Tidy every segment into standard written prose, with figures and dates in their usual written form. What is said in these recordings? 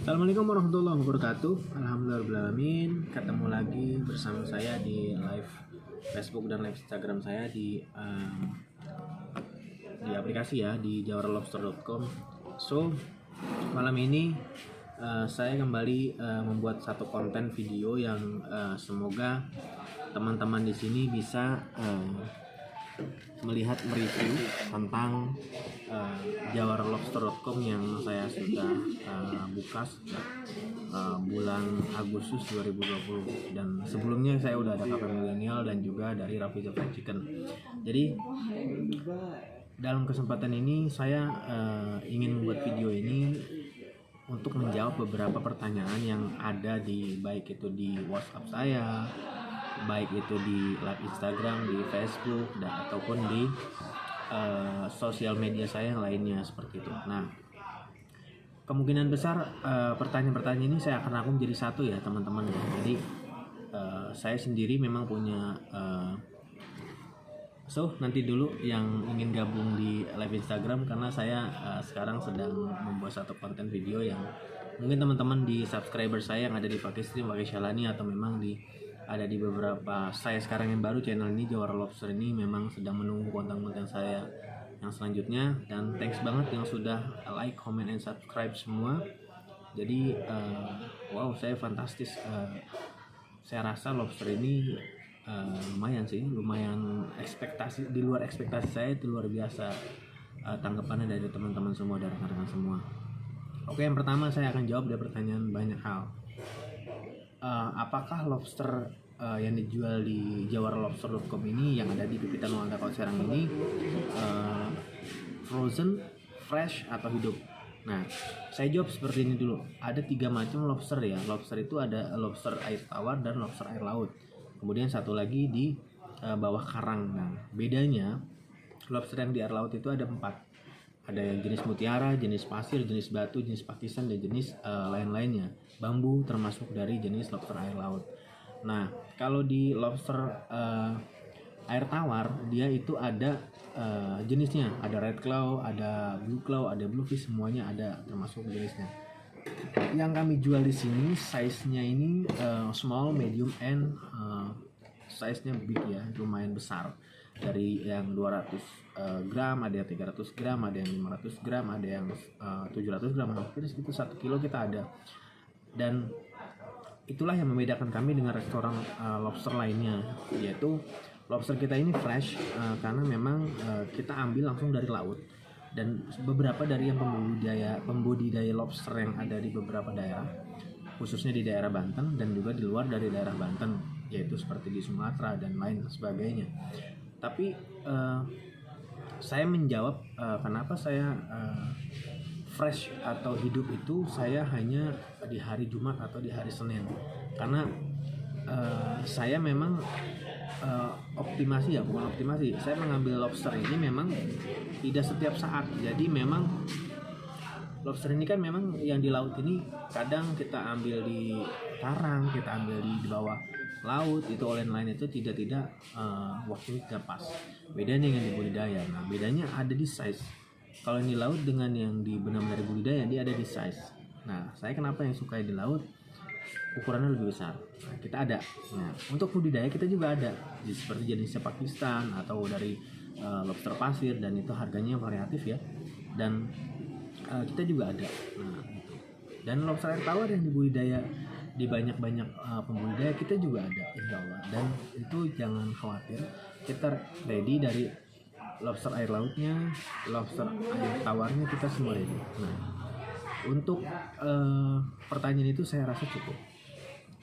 Assalamualaikum warahmatullahi wabarakatuh. Alhamdulillahirrahmanirrahim. Ketemu lagi bersama saya di live Facebook dan live Instagram saya di aplikasi ya, di jawarlobster.com. So malam ini saya kembali membuat satu konten video yang semoga teman-teman di sini bisa melihat mereview tentang jawarlobster.com yang saya sudah buka sejak bulan Agustus 2020, dan sebelumnya saya udah ada Cafe Millennial dan juga dari Rafiza Fried Chicken. Jadi dalam kesempatan ini saya ingin membuat video ini untuk menjawab beberapa pertanyaan yang ada baik itu di WhatsApp saya, baik itu di live Instagram, di Facebook, dan ataupun di sosial media saya yang lainnya seperti itu. Nah, kemungkinan besar pertanyaan-pertanyaan ini saya akan rangkum jadi satu ya teman-teman. Jadi saya sendiri memang punya nanti dulu yang ingin gabung di live Instagram, karena saya sekarang sedang membuat satu konten video yang mungkin teman-teman di subscriber saya yang ada di Pakistan, Shalani, atau memang ada di beberapa saya sekarang yang baru channel ini Jawara Lobster ini memang sedang menunggu konten-konten saya yang selanjutnya. Dan thanks banget yang sudah like, comment, and subscribe semua. Jadi wow, saya fantastis. Saya rasa lobster ini lumayan ekspektasi, di luar ekspektasi saya, itu luar biasa tanggapannya dari teman-teman semua, dari rekan-rekan semua. Oke, yang pertama saya akan jawab dari pertanyaan banyak hal. Apakah lobster yang dijual di jawarlobster.com ini yang ada di Pipitan Nuanta Kota Serang ini frozen, fresh, atau hidup? Nah, saya jawab seperti ini dulu. Ada 3 macam lobster ya. Lobster itu ada lobster air tawar dan lobster air laut. Kemudian satu lagi di bawah karang. Nah, bedanya lobster yang di air laut itu ada 4. Ada yang jenis mutiara, jenis pasir, jenis batu, jenis Pakistan, dan jenis lain-lainnya. Bambu termasuk dari jenis lobster air laut. Nah, kalau di lobster air tawar, dia itu ada jenisnya. Ada red claw, ada blue claw, ada bluefish, semuanya ada termasuk jenisnya. Yang kami jual di sini size-nya ini small, medium, and size-nya big ya, lumayan besar. Dari yang 200 gram, ada yang 300 gram, ada yang 500 gram, ada yang 700 gram, hampir segitu 1 kilo kita ada. Dan itulah yang membedakan kami dengan restoran lobster lainnya, yaitu lobster kita ini fresh karena memang kita ambil langsung dari laut. Dan beberapa dari yang pembudidaya lobster yang ada di beberapa daerah, khususnya di daerah Banten dan juga di luar dari daerah Banten, yaitu seperti di Sumatera dan lain sebagainya. Tapi saya menjawab kenapa saya fresh atau hidup itu saya hanya di hari Jumat atau di hari Senin, karena saya memang saya mengambil lobster ini memang tidak setiap saat. Jadi memang lobster ini kan memang yang di laut ini kadang kita ambil di karang, kita ambil di bawah laut, itu lain itu tidak waktunya tidak pas. Bedanya dengan di budidaya. Nah, bedanya ada di size. Kalau yang di laut dengan yang di benar-benar budidaya, dia ada di size. Nah, saya kenapa yang suka di laut? Ukurannya lebih besar. Nah, kita ada. Nah, untuk budidaya kita juga ada. Seperti jenisnya Pakistan atau dari lobster pasir, dan itu harganya variatif ya. Dan kita juga ada. Nah, gitu. Dan lobster air tawar yang dibudidaya di banyak pembudidaya kita juga ada, insya Allah. Dan itu jangan khawatir, kita ready dari lobster air lautnya, lobster air tawarnya, kita semua ready. Nah, untuk pertanyaan itu saya rasa cukup.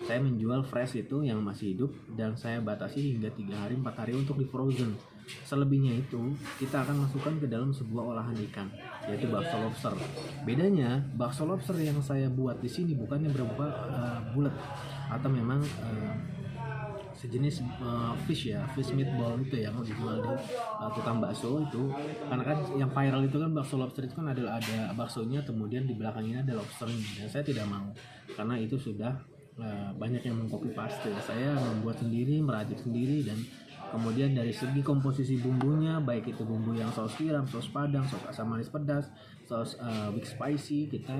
Saya menjual fresh itu yang masih hidup, dan saya batasi hingga 3 hari 4 hari untuk di frozen. Selebihnya itu kita akan masukkan ke dalam sebuah olahan ikan, yaitu bakso lobster. Bedanya bakso lobster yang saya buat di sini bukannya berupa bulat atau memang sejenis fish meatball itu yang dijual di tukang bakso itu. Karena kan yang viral itu kan bakso lobster itu kan ada baksonya, kemudian di belakangnya ada lobsternya. Dan saya tidak mau, karena itu sudah banyak yang mengcopy paste. Saya membuat sendiri, meracik sendiri, dan Kemudian dari segi komposisi bumbunya, baik itu bumbu yang saus tiram, saus padang, saus asam manis pedas, saus mix spicy, kita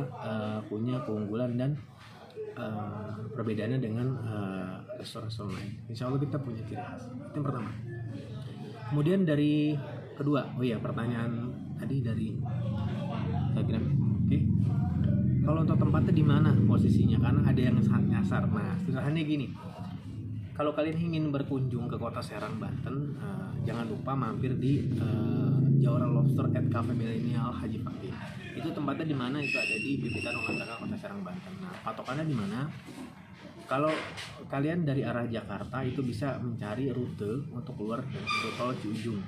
punya keunggulan dan perbedaannya dengan restoran-restoran lain. Insya Allah kita punya ciri khas. Itu yang pertama. Kemudian dari kedua, pertanyaan tadi dari Instagram. Oke. Kalau untuk tempatnya di mana posisinya? Karena ada yang nyasar. Nah, sederhananya gini. Kalau kalian ingin berkunjung ke kota Serang, Banten, jangan lupa mampir di Jawara Lobster at Cafe Milenial Haji Fakih. Itu tempatnya di mana? Itu ada di Pipitan Ongantaka, Kota Serang, Banten. Nah, patokannya di mana? Kalau kalian dari arah Jakarta itu bisa mencari rute untuk keluar dari pintu tol Ciujung.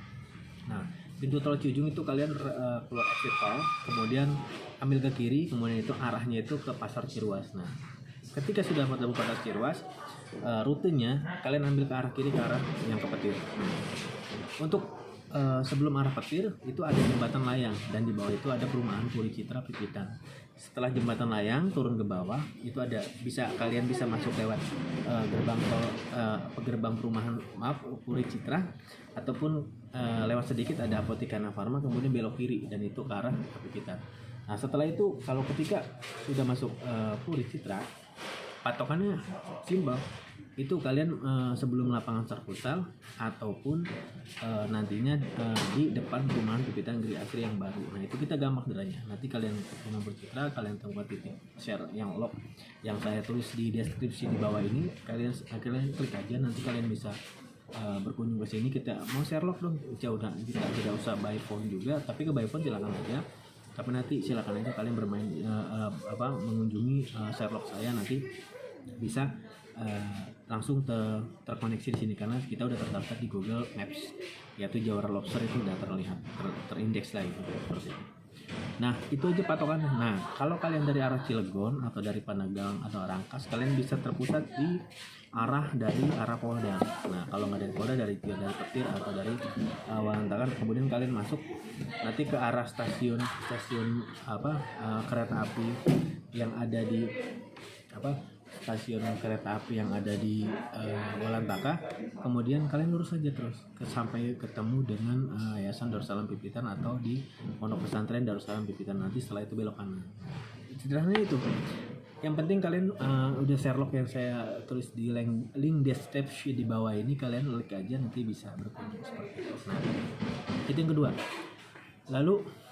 Nah, pintu tol Ciujung itu kalian keluar exit tol, kemudian ambil ke kiri, kemudian itu arahnya itu ke Pasar Ciruas. Nah, ketika sudah ketemu Pasar Ciruas, rutenya kalian ambil ke arah kiri, ke arah yang ke Petir. Untuk sebelum arah Petir itu ada jembatan layang, dan di bawah itu ada perumahan Puri Citra Pipitan. Setelah jembatan layang turun ke bawah itu ada kalian bisa masuk lewat gerbang perumahan Puri Citra, ataupun lewat sedikit ada Apotekana Farma, kemudian belok kiri dan itu ke arah Pipitan. Nah, setelah itu kalau ketika sudah masuk Puri Citra, patokannya simpel. Itu kalian sebelum lapangan Sarfutsal ataupun nantinya di depan perumahan Pipitan Gri Asri yang baru. Nah, itu kita gampang deranya. Nanti kalian ketemu bercitra, kalian temukan titik share yang log yang saya tulis di deskripsi di bawah ini. Kalian klik aja, nanti kalian bisa berkunjung ke sini. Kita mau share log dong, udah kita tidak usah by phone juga, tapi ke by phone silakan aja. Tapi nanti silakan aja kalian bermain mengunjungi Sherlock saya, nanti bisa langsung terkoneksi di sini karena kita udah terdaftar di Google Maps, yaitu Jawara Lobster itu udah terlihat terindeks lah itu seperti itu. Nah, itu aja patokannya. Nah, kalau kalian dari arah Cilegon atau dari Pandeglang atau Rangkas, kalian bisa terpusat di dari arah Polda. Nah, kalau nggak dari Polda, dari Petir atau dari Walantakan, kemudian kalian masuk nanti ke arah stasiun kereta api yang ada di stasiun kereta api yang ada di Walantaka. Kemudian kalian lurus saja terus sampai ketemu dengan Yayasan Darussalam Pipitan atau di Pondok Pesantren Darussalam Pipitan. Nanti setelah itu belok kanan. Sederhananya itu. Yang penting kalian udah Sherlock yang saya tulis di link deskripsi di bawah ini, kalian klik aja, nanti bisa berkunjung seperti itu. Nah, itu yang kedua. Lalu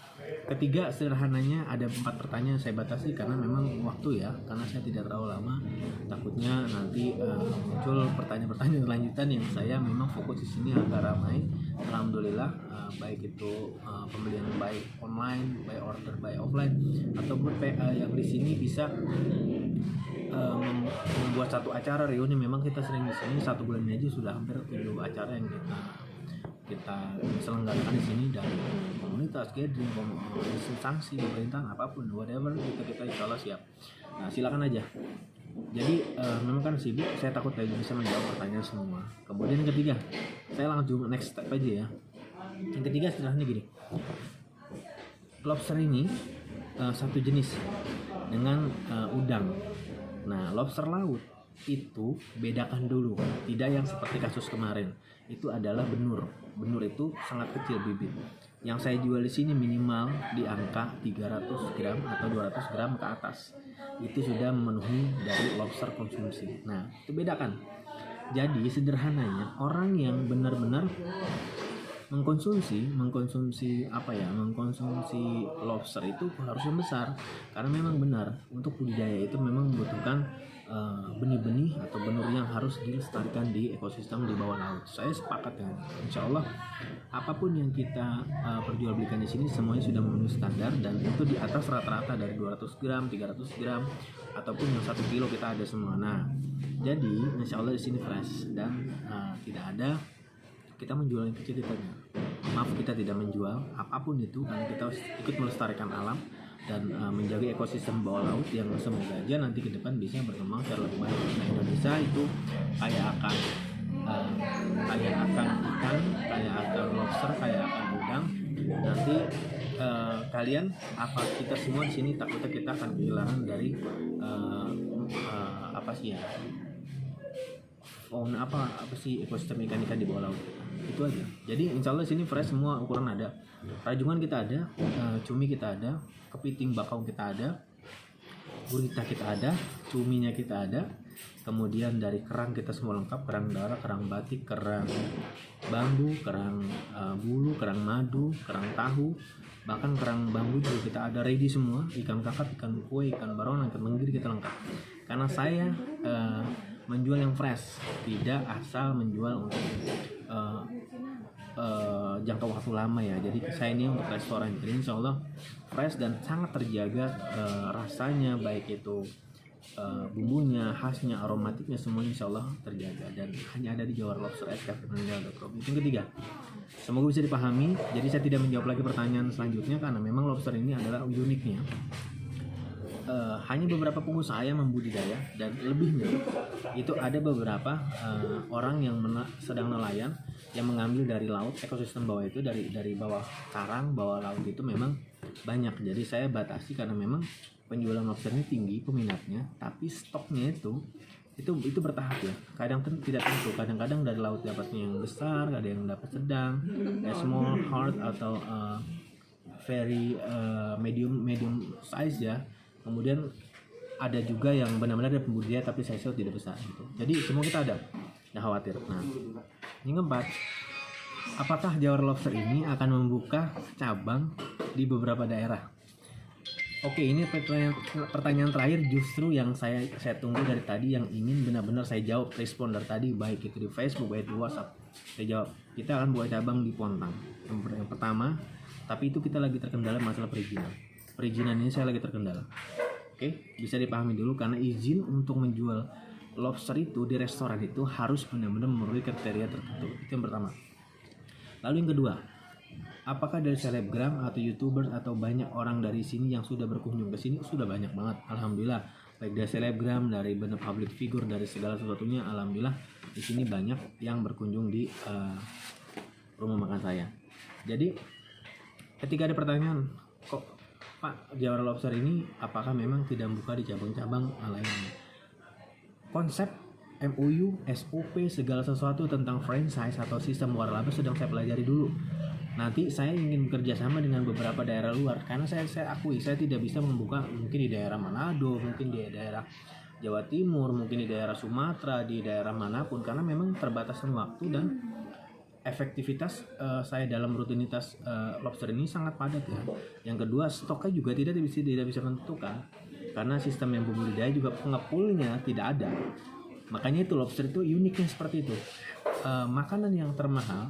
ketiga, sederhananya ada 4 pertanyaan saya batasi karena memang waktu ya, karena saya tidak terlalu lama, takutnya nanti muncul pertanyaan-pertanyaan lanjutan yang saya memang fokus di sini agak ramai. Alhamdulillah, baik itu pembelian baik online, by order, by offline, ataupun PA yang di sini bisa membuat satu acara reuni. Memang kita sering di sini 1 bulan aja sudah hampir 7 acara yang kita selenggarakan di sini, dari komunitas, gathering, instansi, pemerintahan, apapun, whatever, kita insya Allah siap. Nah, silakan aja. Jadi memang kan sibuk, saya takut tidak bisa menjawab pertanyaan semua. Kemudian yang ketiga, saya langsung next step aja ya. Yang ketiga sederhananya gini, lobster ini satu jenis dengan udang. Nah, lobster laut itu bedakan dulu, tidak yang seperti kasus kemarin. Itu adalah benur. Benur itu sangat kecil bibit. Yang saya jual di sini minimal di angka 300 gram atau 200 gram ke atas. Itu sudah memenuhi dari lobster konsumsi. Nah, itu bedakan. Jadi sederhananya, orang yang benar-benar mengkonsumsi lobster itu harus yang besar, karena memang benar untuk budidaya itu memang membutuhkan benih-benih atau benur yang harus dilestarikan di ekosistem di bawah laut. Saya sepakat dengan insya Allah apapun yang kita perjualbelikan di sini semuanya sudah memenuhi standar, dan itu di atas rata-rata dari 200 gram, 300 gram ataupun yang 1 kilo kita ada semua. Nah, jadi insya Allah di sini fresh dan tidak ada kita menjual yang kecil. Maaf, kita tidak menjual apapun itu karena kita ikut melestarikan alam dan menjaga ekosistem bawah laut yang semoga aja nanti ke depan bisa berkembang secara lebih baik. Nah, Indonesia itu kaya akan ikan, kaya akan lobster, kaya akan udang. Nanti kalian kita semua di sini takutnya kita akan kehilangan dari fauna apa sih ekosistem ikan-ikan di bawah laut. Itu aja. Jadi insya Allah sini fresh, semua ukuran ada. Rajungan kita ada, cumi kita ada, kepiting bakau kita ada, gurita kita ada, cuminya kita ada. Kemudian dari kerang kita semua lengkap, kerang darah, kerang batik, kerang bambu, kerang bulu, kerang madu, kerang tahu, bahkan kerang bambu juga kita ada ready semua. Ikan kakap, ikan kue, ikan barona, ikan menggiri kita lengkap. Karena saya menjual yang fresh, tidak asal menjual untuk jangka waktu lama ya. Jadi saya ini untuk restoran, jadi insya Allah fresh dan sangat terjaga rasanya, baik itu bumbunya, khasnya, aromatiknya, semuanya insya Allah terjaga dan hanya ada di Jawar Lobster @cafe.com. Itu yang ketiga, semoga bisa dipahami. Jadi saya tidak menjawab lagi pertanyaan selanjutnya karena memang lobster ini adalah uniknya hanya beberapa pengusaha yang membudidaya, dan lebihnya itu ada beberapa orang yang sedang nelayan yang mengambil dari laut, ekosistem bawah itu, dari bawah karang, bawah laut itu memang banyak. Jadi saya batasi karena memang penjualan lobster ini tinggi peminatnya, tapi stoknya itu bertahap ya. Kadang tidak tentu, kadang-kadang dari laut dapatnya yang besar, ada yang dapat sedang, small, hard, atau very medium size ya. Kemudian ada juga yang benar-benar ada pembudidaya tapi size tidak besar gitu. Jadi semua kita ada, nggak khawatir. Nah, yang keempat, apakah Jawar Lobster ini akan membuka cabang di beberapa daerah? Oke, ini pertanyaan terakhir justru yang saya tunggu dari tadi, yang ingin benar-benar saya jawab, respon dari tadi, baik itu di Facebook, baik di WhatsApp. Saya jawab, kita akan buka cabang di Pontang. Yang pertama, tapi itu kita lagi terkendala masalah perizinan. Perizinan ini saya lagi terkendala. Oke, bisa dipahami dulu karena izin untuk menjual lobster itu di restoran itu harus benar-benar memenuhi kriteria tertentu. Itu yang pertama. Lalu yang kedua, apakah dari selebgram atau youtuber atau banyak orang dari sini yang sudah berkunjung ke sini? Sudah banyak banget, alhamdulillah. Baik dari selebgram, dari benar public figure, dari segala sesuatunya, alhamdulillah di sini banyak yang berkunjung di rumah makan saya. Jadi ketika ada pertanyaan, kok Pak Jawar Lobster ini apakah memang tidak membuka di cabang-cabang lainnya? Konsep MOU, SOP, segala sesuatu tentang franchise atau sistem waralaba sedang saya pelajari dulu. Nanti saya ingin bekerja sama dengan beberapa daerah luar karena saya akui saya tidak bisa membuka mungkin di daerah Manado, mungkin di daerah Jawa Timur, mungkin di daerah Sumatera, di daerah manapun karena memang terbatasan waktu dan efektivitas saya dalam rutinitas lobster ini sangat padat ya. Yang kedua, stoknya juga tidak bisa menentukan karena sistem yang budidaya juga pengepulnya tidak ada. Makanya itu lobster itu uniknya seperti itu. Makanan yang termahal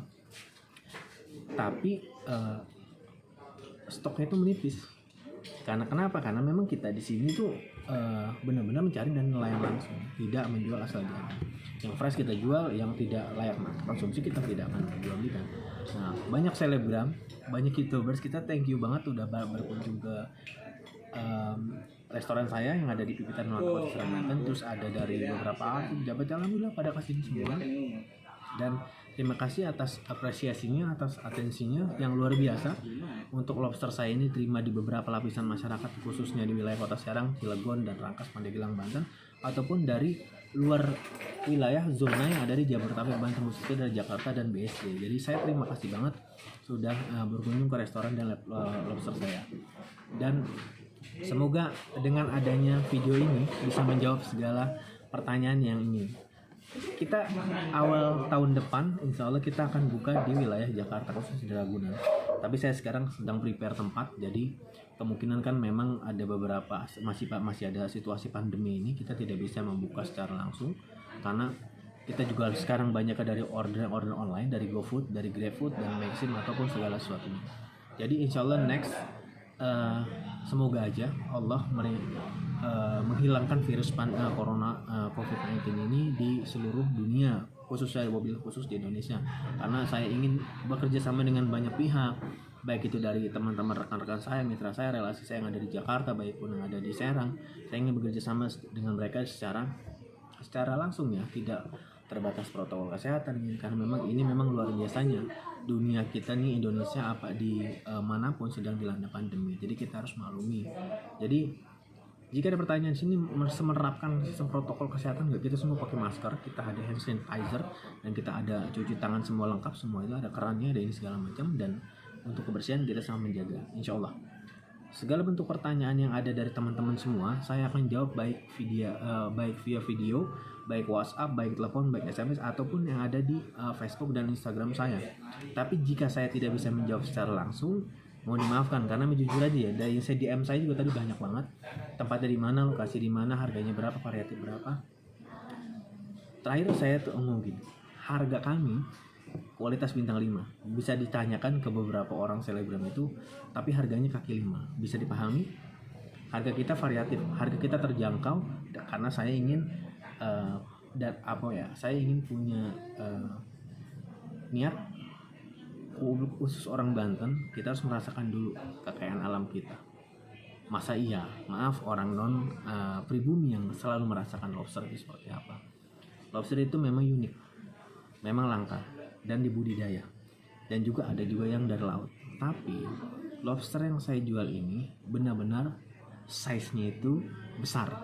tapi stoknya itu menipis. Karena kenapa? Karena memang kita di sini tuh benar-benar mencari dan nelayan langsung, tidak menjual asal jalan. Yang fresh kita jual, yang tidak layak konsumsi kita tidak akan jual belikan. Nah, banyak selebgram, banyak youtubers, kita thank you banget udah berkunjung ke restoran saya yang ada di Pipitan Kota Serang. Terus ada dari beberapa artis, pejabat, alhamdulillah pada kesini semua. Dan terima kasih atas apresiasinya, atas atensinya yang luar biasa untuk lobster saya ini terima di beberapa lapisan masyarakat, khususnya di wilayah Kota Serang, Cilegon, dan Rangkas, Pandeglang, Banten, ataupun dari luar wilayah zona yang ada di Jabodetabek, Banten, khususnya dari Jakarta dan BSD. Jadi saya terima kasih banget sudah berkunjung ke restoran dan lobster saya. Dan semoga dengan adanya video ini bisa menjawab segala pertanyaan yang ingin. Kita awal tahun depan insya Allah kita akan buka di wilayah Jakarta, khususnya di Ragunan. Tapi saya sekarang sedang prepare tempat, jadi kemungkinan kan memang ada beberapa masih ada situasi pandemi ini, kita tidak bisa membuka secara langsung karena kita juga sekarang banyak dari order online, dari GoFood, dari GrabFood, dan Maxim ataupun segala sesuatunya. Jadi insya Allah next semoga aja Allah menghilangkan virus corona COVID-19 ini di seluruh dunia, khususnya mobil khusus di Indonesia. Karena saya ingin bekerja sama dengan banyak pihak, baik itu dari teman-teman rekan-rekan saya, mitra saya, relasi saya yang ada di Jakarta, baik pun yang ada di Serang. Saya ingin bekerja sama dengan mereka secara langsung ya, tidak terbatas protokol kesehatan, karena memang ini memang luar biasanya dunia kita nih, Indonesia apa di manapun sedang dilanda pandemi, jadi kita harus maklumi. Jadi Jika ada pertanyaan sini menerapkan sistem protokol kesehatan nggak, kita semua pakai masker, kita ada hand sanitizer, dan kita ada cuci tangan semua lengkap, semua itu ada kerannya, ada ini segala macam, dan untuk kebersihan kita sangat menjaga, insya Allah. Segala bentuk pertanyaan yang ada dari teman-teman semua, saya akan jawab baik via video, baik WhatsApp, baik telepon, baik SMS, ataupun yang ada di Facebook dan Instagram saya. Tapi jika saya tidak bisa menjawab secara langsung, mohon dimaafkan, karena jujur aja ya, dari saya DM saya juga tadi banyak banget. Tempatnya di mana, lokasi di mana, harganya berapa, variatif berapa. Terakhir saya tuh ngomong gini, harga kami kualitas bintang 5. Bisa ditanyakan ke beberapa orang selebgram itu, tapi harganya kaki 5. Bisa dipahami? Harga kita variatif, harga kita terjangkau, karena saya ingin saya ingin punya niat khusus orang Banten, kita harus merasakan dulu kekayaan alam kita. Masa iya, maaf, orang non pribumi yang selalu merasakan lobster itu seperti apa. Lobster itu memang unik, memang langka dan dibudidaya, dan juga ada juga yang dari laut. Tapi lobster yang saya jual ini benar-benar size-nya itu besar,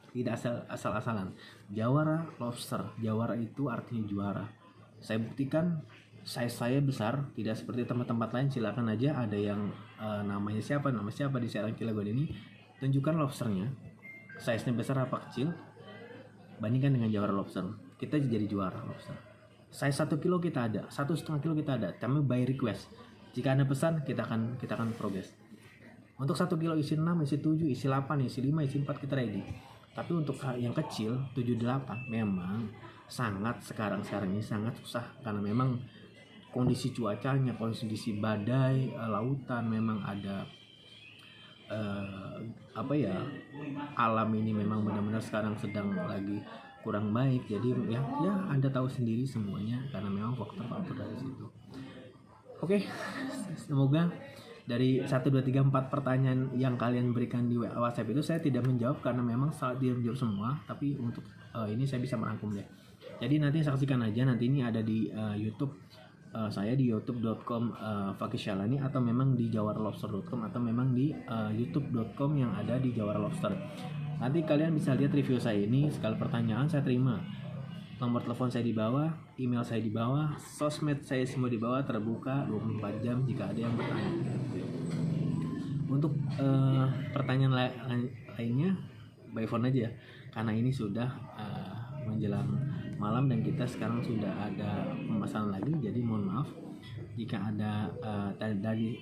tidak asal-asalan. Jawara lobster, jawara itu artinya juara. Saya buktikan size saya besar, tidak seperti tempat-tempat lain. Silakan aja, ada yang nama siapa di Serang Cilegon ini, tunjukkan lobsternya, size-nya besar apa kecil, bandingkan dengan jawara lobster, kita jadi juara lobster. Size 1 kilo kita ada, 1,5 kilo kita ada, kami by request. Jika Anda pesan, kita akan progress. Untuk 1 kilo isi 6, isi 7, isi 8, isi 5, isi 4 kita ready. Tapi untuk yang kecil 7-8 memang sekarang ini sangat susah, karena memang kondisi cuacanya, kondisi badai lautan, memang ada alam ini memang benar-benar sekarang sedang lagi kurang baik. Jadi ya Anda tahu sendiri semuanya, karena memang faktor-faktor dari situ. Oke, semoga dari 1, 2, 3, 4 pertanyaan yang kalian berikan di WhatsApp itu saya tidak menjawab, karena memang saat dia menjawab semua, tapi untuk ini saya bisa merangkum deh. Jadi nanti saksikan aja, nanti ini ada di YouTube saya di youtube.com Fakih Syalani, atau memang di jawaralobster.com, atau memang di youtube.com yang ada di Jawara Lobster. Nanti kalian bisa lihat review saya ini, segala pertanyaan saya terima. Nomor telepon saya di bawah, email saya di bawah, sosmed saya semua di bawah, terbuka 24 jam jika ada yang bertanya. Untuk pertanyaan lainnya by phone aja, karena ini sudah menjelang malam dan kita sekarang sudah ada pemesanan lagi. Jadi mohon maaf jika ada dari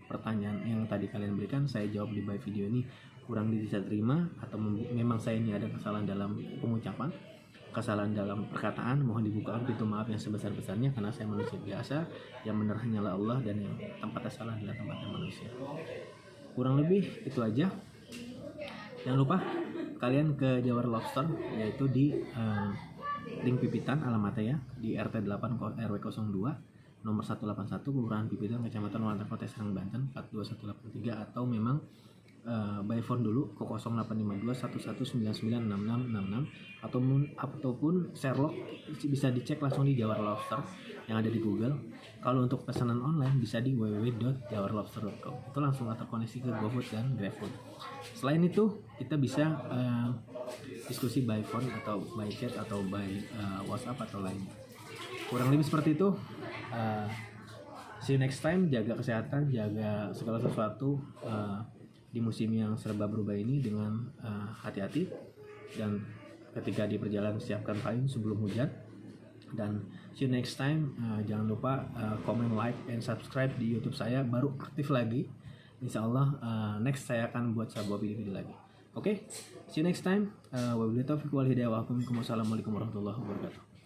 pertanyaan yang tadi kalian berikan saya jawab di by video ini kurang bisa terima, atau memang saya ini ada kesalahan dalam pengucapan, kesalahan dalam perkataan, mohon dibukakan pintu maaf yang sebesar-besarnya, karena saya manusia biasa, yang benar hanyalah Allah, dan yang tempatnya salah adalah tempatnya manusia. Kurang lebih itu aja. Jangan lupa kalian ke Jawara Lobster, yaitu di link Pipitan alamatnya ya, di RT 8 RW 02 nomor 181 Kelurahan Pipitan, Kecamatan Walanda, Kota Serang, Banten 42183, atau memang by phone dulu ke 0852 11996666, ataupun Sherlock bisa dicek langsung di Jawara Lobster yang ada di Google. Kalau untuk pesanan online bisa di www.jawaralobster.com, itu langsung terkoneksi ke GoFood dan GrabFood. Selain itu kita bisa diskusi by phone atau by chat atau by WhatsApp atau lainnya. Kurang lebih seperti itu. See you next time. Jaga kesehatan, jaga segala sesuatu di musim yang serba berubah ini dengan hati-hati, dan ketika di perjalanan siapkan payung sebelum hujan. Dan see you next time. Jangan lupa comment, like, and subscribe di YouTube saya, baru aktif lagi. Insya Allah next saya akan buat sebuah video lagi. Oke, see you next time. Wabillahi taufiq wal hidayah. Wassalamualaikum warahmatullahi wabarakatuh.